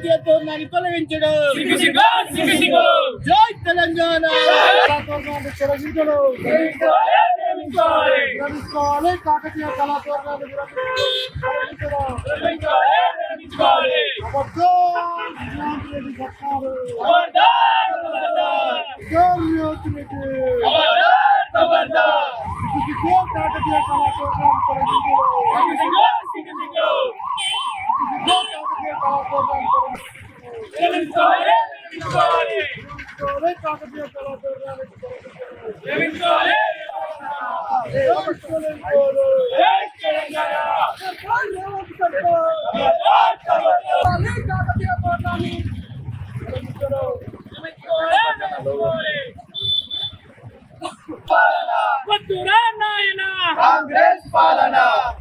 కాకతీయ తోరణాన్ని తొలగించడం. జై తెలంగాణ. కాకతీయ కళా తోరణాన్ని కాంగ్రెస్ పాలన.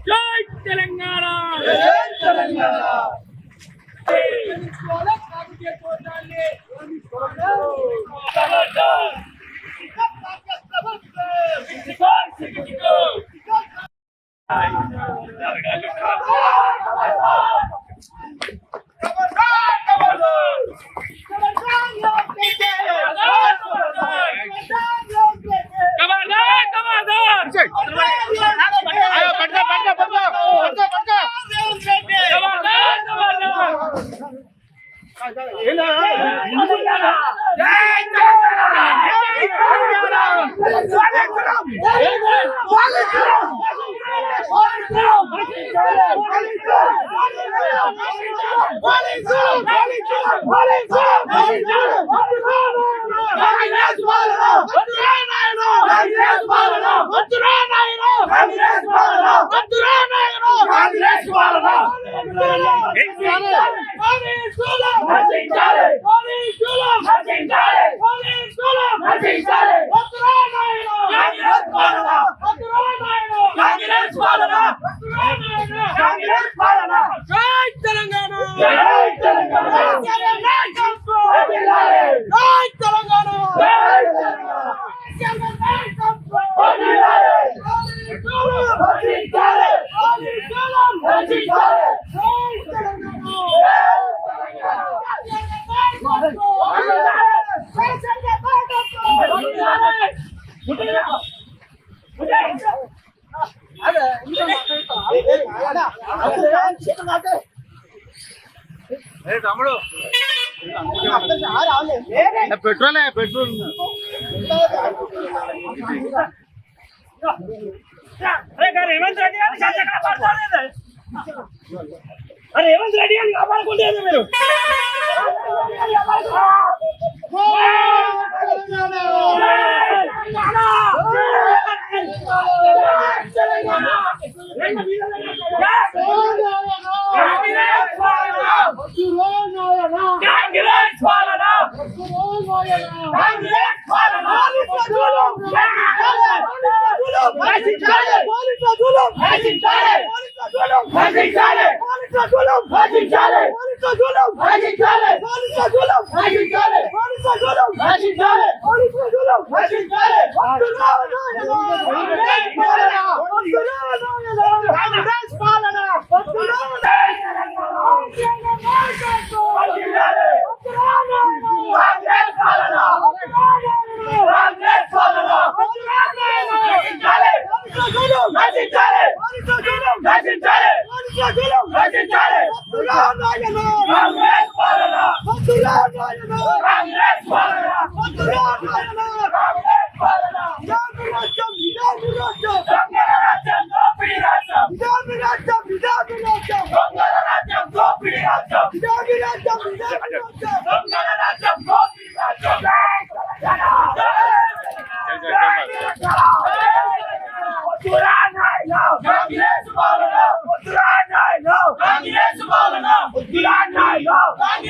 జై తెలంగాణ. తమ్ముడు పెట్రోల్ రేవంత్ రెడ్డి రేవంత్ రెడ్డి అని కాపాడుకుంటే మీరు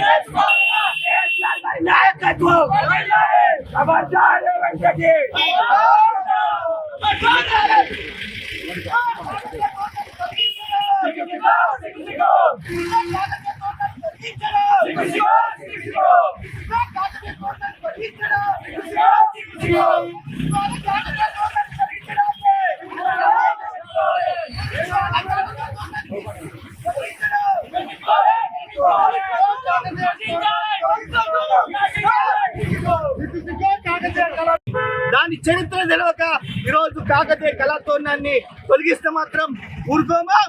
Let's go. దాని చరిత్ర తెలియక ఈరోజు కాకతీయ కళాతోరణాన్ని తొలగిస్తే మాత్రం ఊరుకోమా.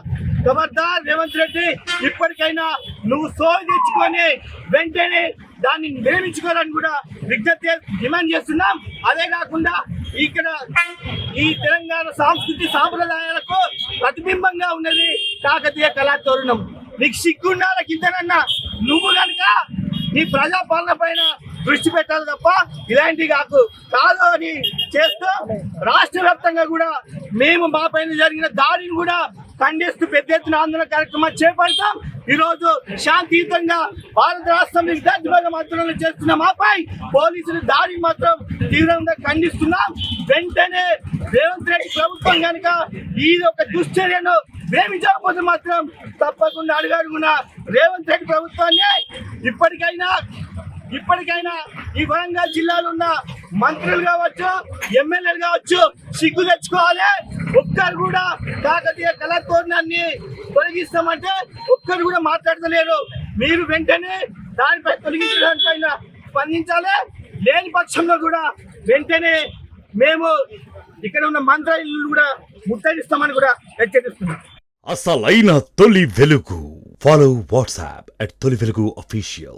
ఖబర్దార్ రేవంత్ రెడ్డి, ఇప్పటికైనా నువ్వు సోయి తెచ్చుకొని వెంటనే దాన్ని నిర్మించుకోవాలని కూడా విజ్ఞప్తి డిమాండ్ చేస్తున్నాం. అదే కాకుండా ఇక్కడ ఈ తెలంగాణ సంస్కృతి సాంప్రదాయాలకు ప్రతిబింబంగా ఉన్నది కాకతీయ కళాతోరణం. నీకు సిగ్గుండాల కిందనన్నా నువ్వు కనుక నీ ప్రజాపాలన పైన దృష్టి పెట్టాలి తప్ప ఇలాంటివి కాదు అని చేస్తూ రాష్ట్ర వ్యాప్తంగా కూడా మేము మా పైన జరిగిన దాడిని కూడా ఖండిస్తూ పెద్ద ఎత్తున ఆందోళన కార్యక్రమాలు చేపడతాం. ఈరోజు శాంతియుతంగా భారత రాష్ట్రం విద్యార్థి వర్గం ఆందోళన చేస్తున్న మాపై పోలీసులు దాడిని మాత్రం తీవ్రంగా ఖండిస్తున్నాం. వెంటనే రేవంత్ రెడ్డి ప్రభుత్వం కనుక ఈ ఒక దుశ్చర్యను ప్రేమించకపోతే మాత్రం తప్పకుండా అడుగడుగున రేవంత్ రెడ్డి ప్రభుత్వాన్ని ఇప్పటికైనా ఈ వరంగల్ జిల్లాలో ఉన్న మంత్రులు కావచ్చు, ఎమ్మెల్యేలు కావచ్చు, సిగ్గు తెచ్చుకోవాలి. ఒక్కరు కూడా కాకతీయ కళాతోరణాన్ని తొలగిస్తామంటే ఒక్కరు కూడా మాట్లాడతలేరు. మీరు వెంటనే దానిపై తొలగించడానిపైన స్పందించాలి. లేని పక్షంలో కూడా వెంటనే మేము ఇక్కడ ఉన్న మంత్రులు కూడా ముట్టడిస్తామని కూడా హెచ్చరిస్తున్నాం. అసలైన తొలి వెలుగు. ఫాలో వాట్సాప్ @తొలి వెలుగు official.